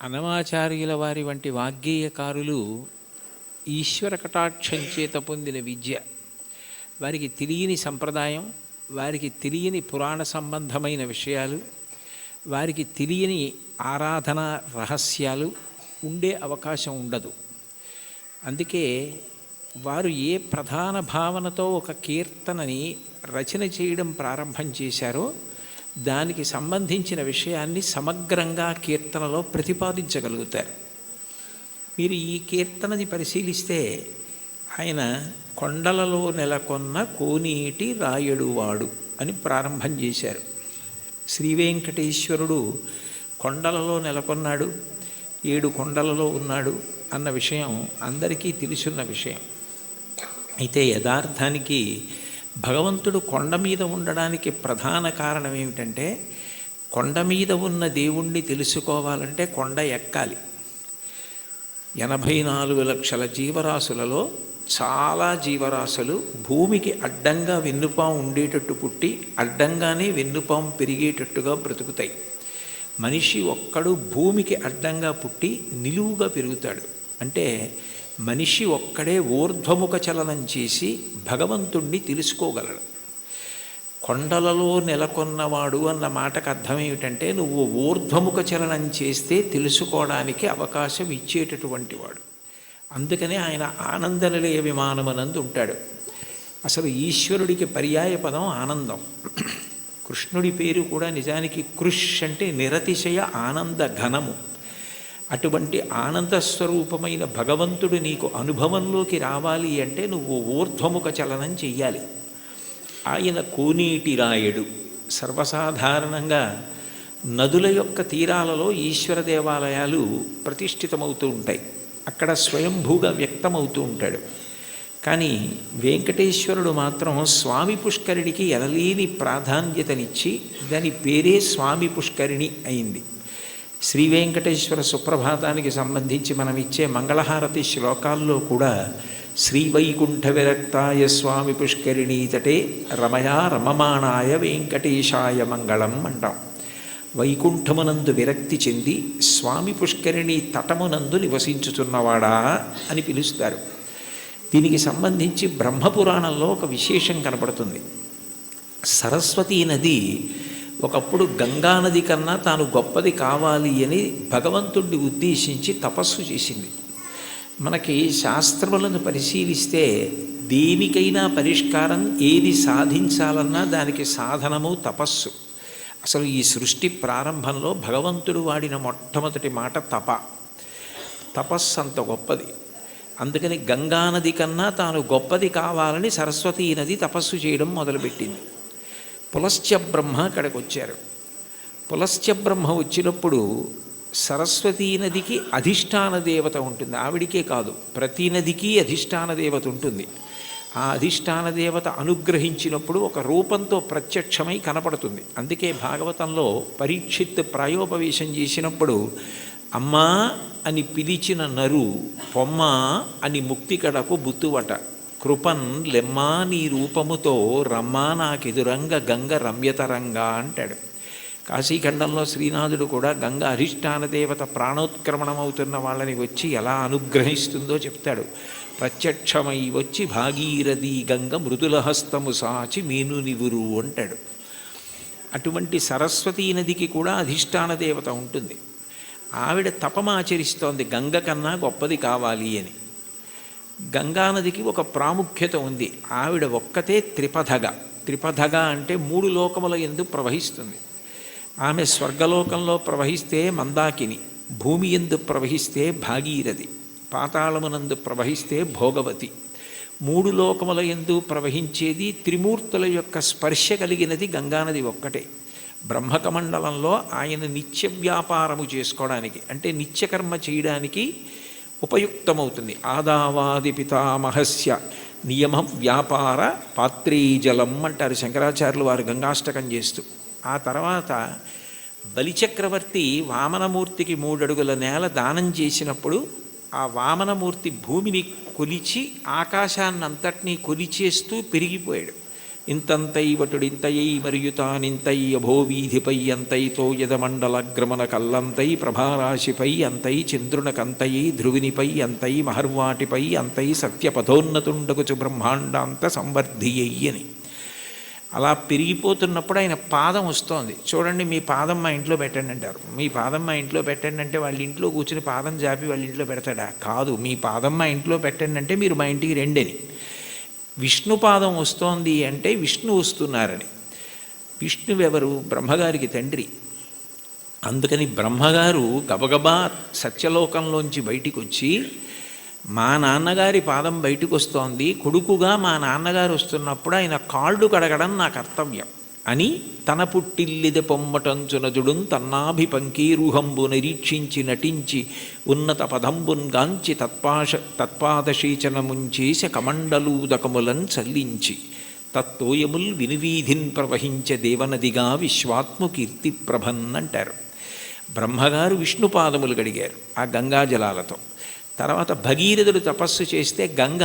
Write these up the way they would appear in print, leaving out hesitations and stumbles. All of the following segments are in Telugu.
అన్నమాచార్యుల వారి వంటి వాగ్గేయకారులు ఈశ్వర కటాక్షం చేత పొందిన విద్య, వారికి తెలియని సంప్రదాయం, వారికి తెలియని పురాణ సంబంధమైన విషయాలు, వారికి తెలియని ఆరాధన రహస్యాలు ఉండే అవకాశం ఉండదు. అందుకే వారు ఏ ప్రధాన భావనతో ఒక కీర్తనని రచన చేయడం ప్రారంభం చేశారో దానికి సంబంధించిన విషయాన్ని సమగ్రంగా కీర్తనలో ప్రతిపాదించగలుగుతారు. మీరు ఈ కీర్తనని పరిశీలిస్తే ఆయన కొండలలో నెలకొన్న కోనేటి రాయడువాడు అని ప్రారంభం చేశారు. శ్రీవేంకటేశ్వరుడు కొండలలో నెలకొన్నాడు, 7 కొండలలో ఉన్నాడు అన్న విషయం అందరికీ తెలుసున్న విషయం. అయితే యథార్థానికి భగవంతుడు కొండ మీద ఉండడానికి ప్రధాన కారణం ఏమిటంటే, కొండ మీద ఉన్న దేవుణ్ణి తెలుసుకోవాలంటే కొండ ఎక్కాలి. 84 లక్షల జీవరాశులలో చాలా జీవరాశులు భూమికి అడ్డంగా వెన్నుపాము ఉండేటట్టు పుట్టి అడ్డంగానే వెన్నుపాము పెరిగేటట్టుగా బ్రతుకుతాయి. మనిషి ఒక్కడు భూమికి అడ్డంగా పుట్టి నిలువుగా పెరుగుతాడు. అంటే మనిషి ఒక్కడే ఊర్ధ్వముఖ చలనం చేసి భగవంతుణ్ణి తెలుసుకోగలడు. కొండలలో నెలకొన్నవాడు అన్న మాటకు అర్థం ఏమిటంటే, నువ్వు ఊర్ధ్వముఖ చలనం చేస్తే తెలుసుకోవడానికి అవకాశం ఇచ్చేటటువంటి వాడు. అందుకనే ఆయన ఆనంద నిలయ విమానమనందు ఉంటాడు. అసలు ఈశ్వరుడికి పర్యాయ పదం ఆనందం. కృష్ణుడి పేరు కూడా నిజానికి కృష్ అంటే నిరతిశయ ఆనంద ఘనము. అటువంటి ఆనంద స్వరూపమైన భగవంతుడు నీకు అనుభవంలోకి రావాలి అంటే నువ్వు ఊర్ధ్వముఖ చలనం చెయ్యాలి. ఆయన కోనేటి రాయడు. సర్వసాధారణంగా నదుల యొక్క తీరాలలో ఈశ్వర దేవాలయాలు ప్రతిష్ఠితమవుతూ ఉంటాయి. అక్కడ స్వయంభూగా వ్యక్తమవుతూ ఉంటాడు. కానీ వెంకటేశ్వరుడు మాత్రం స్వామి పుష్కరిణికి ఎనలేని ప్రాధాన్యతనిచ్చి దాని పేరే స్వామి పుష్కరిణి అయింది. శ్రీ వెంకటేశ్వర సుప్రభాతానికి సంబంధించి మనం ఇచ్చే మంగళహారతి శ్లోకాల్లో కూడా శ్రీవైకుంఠ విరక్తాయ స్వామి పుష్కరిణీ తటే రమయా రమమాణాయ వెంకటేశాయ మంగళం అంటాం. వైకుంఠమునందు విరక్తి చెంది స్వామి పుష్కరిణి తటమునందు నివసించుచున్నవాడా అని పిలుస్తారు. దీనికి సంబంధించి బ్రహ్మపురాణంలో ఒక విశేషం కనపడుతుంది. సరస్వతీ నది ఒకప్పుడు గంగానది కన్నా తాను గొప్పది కావాలి అని భగవంతుడిని ఉద్దేశించి తపస్సు చేసింది. మనకి శాస్త్రములను పరిశీలిస్తే దేనికైనా పరిష్కారం ఏది సాధించాలన్నా దానికి సాధనము తపస్సు. అసలు ఈ సృష్టి ప్రారంభంలో భగవంతుడు వాడిన మొట్టమొదటి మాట తపస్సు అంత గొప్పది. అందుకని గంగానది కన్నా తాను గొప్పది కావాలని సరస్వతీ నది తపస్సు చేయడం మొదలుపెట్టింది. పులశ్చ బ్రహ్మ అక్కడికి వచ్చారు. పులశ్చ బ్రహ్మ వచ్చినప్పుడు సరస్వతీ నదికి అధిష్టాన దేవత ఉంటుంది. ఆవిడికే కాదు, ప్రతి నదికి అధిష్టాన దేవత ఉంటుంది. ఆ అధిష్టాన దేవత అనుగ్రహించినప్పుడు ఒక రూపంతో ప్రత్యక్షమై కనపడుతుంది. అందుకే భాగవతంలో పరీక్షిత్ ప్రాయోపవేశం చేసినప్పుడు అమ్మా అని పిలిచిన నరు పొమ్మ అని ముక్తికడకు బుత్తువట, కృపన్ లెమ్మా నీ రూపముతో రమ్మా నాకెదురంగ గంగ రమ్యతరంగా అంటాడు. కాశీఖండంలో శ్రీనాథుడు కూడా గంగ అధిష్టాన దేవత ప్రాణోత్క్రమణమవుతున్న వాళ్ళని వచ్చి ఎలా అనుగ్రహిస్తుందో చెప్తాడు. ప్రత్యక్షమై వచ్చి భాగీరథి గంగ మృదులహస్తము సాచి మీను నివురు అంటాడు. అటువంటి సరస్వతీ నదికి కూడా అధిష్టాన దేవత ఉంటుంది. ఆవిడ తపమాచరిస్తోంది గంగ కన్నా గొప్పది కావాలి అని. గంగానదికి ఒక ప్రాముఖ్యత ఉంది. ఆవిడ ఒక్కతే త్రిపథగా అంటే 3 లోకముల యందు ప్రవహిస్తుంది. ఆమె స్వర్గలోకంలో ప్రవహిస్తే మందాకిని, భూమి యందు ప్రవహిస్తే భాగీరథి, పాతాళమునందు ప్రవహిస్తే భోగవతి. 3 లోకముల యందు ప్రవహించేది త్రిమూర్తుల యొక్క స్పర్శ కలిగినది గంగానది ఒక్కటే. బ్రహ్మకమండలంలో ఆయన నిత్య వ్యాపారము చేసుకోవడానికి అంటే నిత్యకర్మ చేయడానికి ఉపయుక్తమవుతుంది. ఆదావాది పితామహస్య నియమ వ్యాపార పాత్రీజలం అంటారు శంకరాచార్యులు వారు గంగాష్టకం చేస్తూ. ఆ తర్వాత బలిచక్రవర్తి వామనమూర్తికి 3 అడుగుల నేల దానం చేసినప్పుడు ఆ వామనమూర్తి భూమిని కొలిచి ఆకాశాన్నంతటినీ కొలిచేస్తూ పెరిగిపోయాడు. ఇంతంతైవటుడింతయై మరియుతానింతై అభోవీధిపై అంతైతో యదమండలగ్రమణ కల్లంతై ప్రభారాశిపై అంతై చంద్రునకంతయై ధ్రువినిపై అంతై మహర్వాటిపై అంతై సత్యపథోన్నతుండగుచు బ్రహ్మాండాంత సంవర్ధియ్యని. అలా పెరిగిపోతున్నప్పుడు ఆయన పాదం వస్తోంది. చూడండి, మీ పాదం మా ఇంట్లో పెట్టండి అంటారు. మీ పాదం మా ఇంట్లో పెట్టండి అంటే వాళ్ళ ఇంట్లో కూర్చుని పాదం జాపి వాళ్ళ ఇంట్లో పెడతాడా? కాదు. మీ పాదం మా ఇంట్లో పెట్టండి అంటే మీరు మా ఇంటికి రెండని. విష్ణుపాదం వస్తోంది అంటే విష్ణు వస్తున్నారని. విష్ణువెవరు? బ్రహ్మగారికి తండ్రి. అందుకని బ్రహ్మగారు గబగబా సత్యలోకంలోంచి బయటికి వచ్చి, మా నాన్నగారి పాదం బయటకు వస్తోంది, కొడుకుగా మా నాన్నగారు వస్తున్నప్పుడు ఆయన కాళ్ళు కడగడం నా కర్తవ్యం అని తన పుట్టిల్లిది పొమ్మటంచునజుడున్ తన్నాభిపంకీరుహంబు నిరీక్షించి నటించి ఉన్నత పదంబున్ గాంచి తత్పాదశీచనముంచేసి కమండలూదకములన్ చల్లించి తత్తోయముల్ వినువీధిన్ ప్రవహించే దేవనదిగా విశ్వాత్ము కీర్తి ప్రభన్ అంటారు. బ్రహ్మగారు విష్ణుపాదములు గడిగారు ఆ గంగాజలాలతో. తర్వాత భగీరథుడు తపస్సు చేస్తే గంగ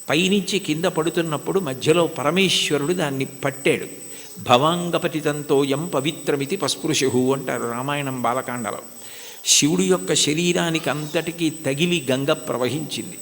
పైనుంచి కింద పడుతున్నప్పుడు మధ్యలో పరమేశ్వరుడు దాన్ని పట్టాడు. భవాంగపతితంతోయం పవిత్రమితి పస్పృశు అంటారు రామాయణం బాలకాండలో. శివుడి యొక్క శరీరానికి అంతటికీ తగిలి గంగ ప్రవహించింది.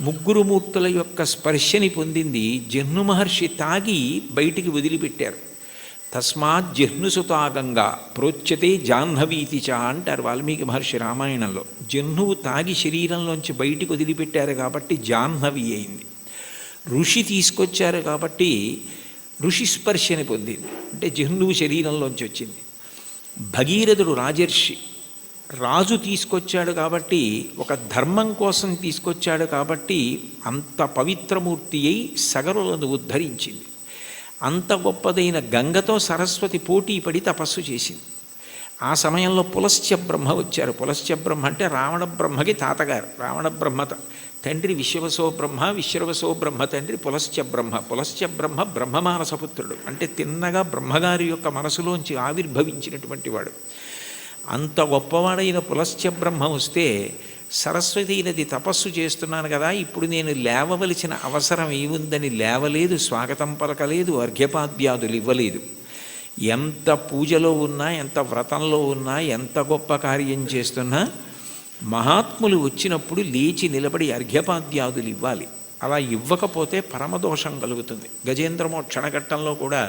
ముగ్గురు మూర్తుల యొక్క స్పర్శని పొందింది. జహ్ను మహర్షి తాగి బయటికి వదిలిపెట్టారు. తస్మాత్ జహ్నుసుతా గంగా ప్రోచ్యతే జాహ్నవీతి చ అంటారు వాల్మీకి మహర్షి రామాయణంలో. జహ్నువు తాగి శరీరంలోంచి బయటికి వదిలిపెట్టారు కాబట్టి జాహ్నవి అయింది. ఋషి తీసుకొచ్చారు కాబట్టి ఋషి స్పర్శని పొందింది, అంటే జహ్నువు శరీరంలోంచి వచ్చింది. భగీరథుడు రాజర్షి, రాజు తీసుకొచ్చాడు కాబట్టి, ఒక ధర్మం కోసం తీసుకొచ్చాడు కాబట్టి అంత పవిత్రమూర్తి అయి సగరులను ఉద్ధరించింది. అంత గొప్పదైన గంగతో సరస్వతి పోటీ పడి తపస్సు చేసింది. ఆ సమయంలో పులస్త్య బ్రహ్మ వచ్చారు. పులస్త్య బ్రహ్మ అంటే రావణ బ్రహ్మకి తాతగారు. రావణ బ్రహ్మ తండ్రి విశ్వవసో బ్రహ్మ, విశ్వవసో బ్రహ్మ తండ్రి పులస్త్య బ్రహ్మ. పులస్త్య బ్రహ్మ బ్రహ్మమానసపుత్రుడు, అంటే తిన్నగా బ్రహ్మగారి యొక్క మనసులోంచి ఆవిర్భవించినటువంటి వాడు. అంత గొప్పవాడైన పులస్త్య బ్రహ్మ వస్తే, సరస్వతీ నది తపస్సు చేస్తున్నాను కదా, ఇప్పుడు నేను లేవవలసిన అవసరం ఏముందని లేవలేదు, స్వాగతం పలకలేదు, అర్ఘ్యపాద్యాదులు ఇవ్వలేదు. ఎంత పూజలో ఉన్నా, ఎంత వ్రతంలో ఉన్నా, ఎంత గొప్ప కార్యం చేస్తున్నా మహాత్ములు వచ్చినప్పుడు లేచి నిలబడి అర్ఘ్యపాద్యాదులు ఇవ్వాలి. అలా ఇవ్వకపోతే పరమదోషం కలుగుతుంది. గజేంద్రమోక్షణ ఘట్టంలో కూడా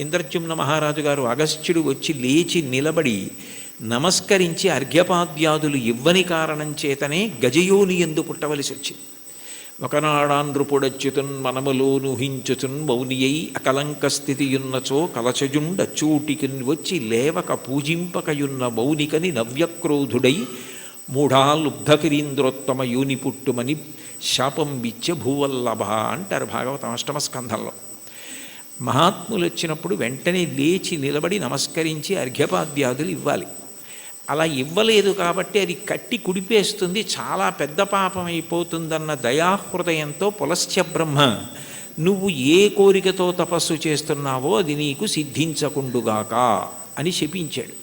ఇంద్రజుమ్న మహారాజు గారు అగస్త్యుడు వచ్చి లేచి నిలబడి నమస్కరించి అర్ఘ్యపాద్యాదులు ఇవ్వని కారణం చేతనే గజయోని ఎందు పుట్టవలసి వచ్చింది. ఒకనాడాంధ్రుపుడచ్యుతున్ మనములోనుహించుతున్ మౌనియై అకలంక స్థితియున్నచో కలచజుండచూటికిన్ వచ్చి లేవక పూజింపకయున్న మౌనికని నవ్యక్రోధుడై మూఢాలుబ్ధకిరీంద్రోత్తమ యోని పుట్టుమని శాపం బిచ్చ భూవల్లభ అంటారు భాగవతం అష్టమ స్కంధంలో. మహాత్ములు వచ్చినప్పుడు వెంటనే లేచి నిలబడి నమస్కరించి అర్ఘ్యపాద్యాదులు ఇవ్వాలి. అలా ఇవ్వలేదు కాబట్టి అది కట్టి కుడిపేస్తుంది, చాలా పెద్ద పాపం అయిపోతుందన్న దయాహృదయంతో పులస్త్య బ్రహ్మ, నువ్వు ఏ కోరికతో తపస్సు చేస్తున్నావో అది నీకు సిద్ధించకుండుగాక అని శపించాడు.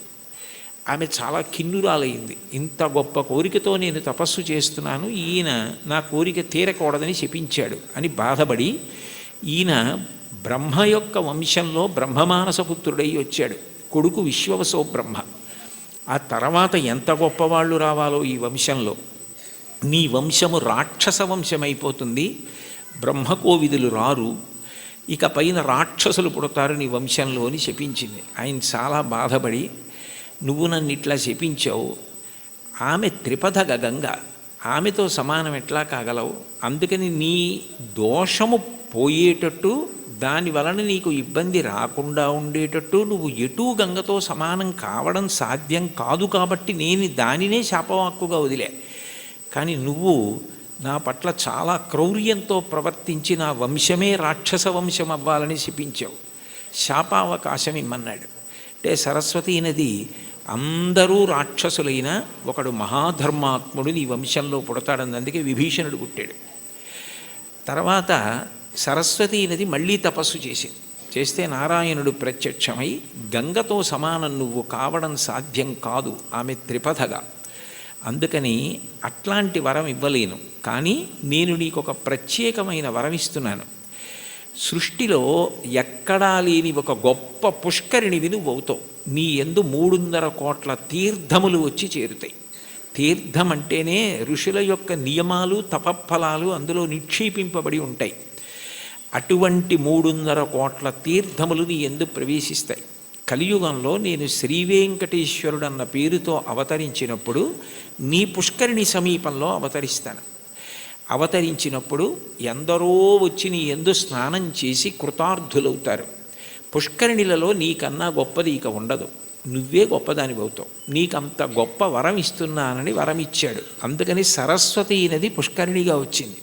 ఆమె చాలా కిన్నురాలైంది. ఇంత గొప్ప కోరికతో నేను తపస్సు చేస్తున్నాను, ఈయన నా కోరిక తీరకూడదని శపించాడు అని బాధపడి, ఈయన బ్రహ్మ యొక్క వంశంలో బ్రహ్మమానసపుత్రుడై వచ్చాడు. కొడుకు విశ్వవసో బ్రహ్మ. ఆ తర్వాత ఎంత గొప్పవాళ్ళు రావాలో ఈ వంశంలో. నీ వంశము రాక్షస వంశమైపోతుంది, బ్రహ్మకోవిదులు రారు, ఇక పైన రాక్షసులు పుడతారు నీ వంశంలో అని శపించింది. ఆయన చాలా బాధపడి, నువ్వు నన్ను ఇట్లా శపించావు, ఆమె త్రిపథ గంగ, ఆమెతో సమానం ఎట్లా కాగలవు? అందుకని నీ దోషము పోయేటట్టు, దాని వలన నీకు ఇబ్బంది రాకుండా ఉండేటట్టు నువ్వు ఎటూ గంగతో సమానం కావడం సాధ్యం కాదు కాబట్టి నేను దానినే శాపవాక్కుగా వదిలే. కానీ నువ్వు నా పట్ల చాలా క్రౌర్యంతో ప్రవర్తించి నా వంశమే రాక్షస వంశం అవ్వాలని శపించావు, శాపావకాశం ఇమ్మన్నాడు. అంటే సరస్వతీ నది అందరూ రాక్షసులైన ఒకడు మహాధర్మాత్ముడు నీ వంశంలో పుడతాడని అందుకే విభీషణుడు పుట్టాడు. తర్వాత సరస్వతీ నది మళ్ళీ తపస్సు చేస్తే నారాయణుడు ప్రత్యక్షమై, గంగతో సమానం నువ్వు కావడం సాధ్యం కాదు, ఆమె త్రిపథగా, అందుకని అట్లాంటి వరం ఇవ్వలేను, కానీ నేను నీకు ఒక ప్రత్యేకమైన వరం ఇస్తున్నాను. సృష్టిలో ఎక్కడా లేని ఒక గొప్ప పుష్కరిణివి నువ్వు అవుతావు. నీ యందు 300 కోట్ల తీర్థములు వచ్చి చేరుతాయి. తీర్థం అంటేనే ఋషుల యొక్క నియమాలు తపఫలాలు అందులో నిక్షేపింపబడి ఉంటాయి. అటువంటి 300 కోట్ల తీర్థములు నీ యందు ప్రవేశిస్తాయి. కలియుగంలో నేను శ్రీవేంకటేశ్వరుడు అన్న పేరుతో అవతరించినప్పుడు నీ పుష్కరిణి సమీపంలో అవతరిస్తాను. అవతరించినప్పుడు ఎందరో వచ్చి నీ యందు స్నానం చేసి కృతార్థులవుతారు. పుష్కరిణిలలో నీకన్నా గొప్పది ఇక ఉండదు, నువ్వే గొప్పదాని అవుతావు. నీకంత గొప్ప వరం ఇస్తున్నానని వరం ఇచ్చాడు. అందుకని సరస్వతి నది పుష్కరిణిగా వచ్చింది.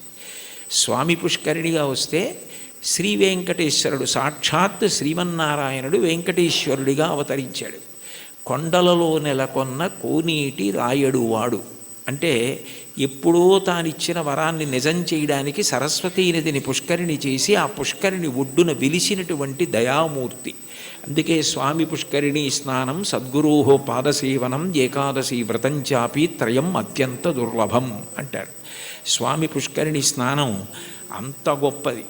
స్వామి పుష్కరిణిగా వస్తే శ్రీ వెంకటేశ్వరుడు సాక్షాత్ శ్రీమన్నారాయణుడు వెంకటేశ్వరుడిగా అవతరించాడు. కొండలలో నెలకొన్న కోనేటి రాయడు వాడు అంటే ఎప్పుడో తానిచ్చిన వరాన్ని నిజం చేయడానికి సరస్వతీ నదిని పుష్కరిణి చేసి ఆ పుష్కరిణి ఒడ్డున వెలిసినటువంటి దయామూర్తి. అందుకే స్వామి పుష్కరిణి స్నానం సద్గురోహో పాదసేవనం ఏకాదశి వ్రతంచాపి త్రయం అత్యంత దుర్లభం అంటారు. స్వామి పుష్కరిణి స్నానం అంత గొప్పది.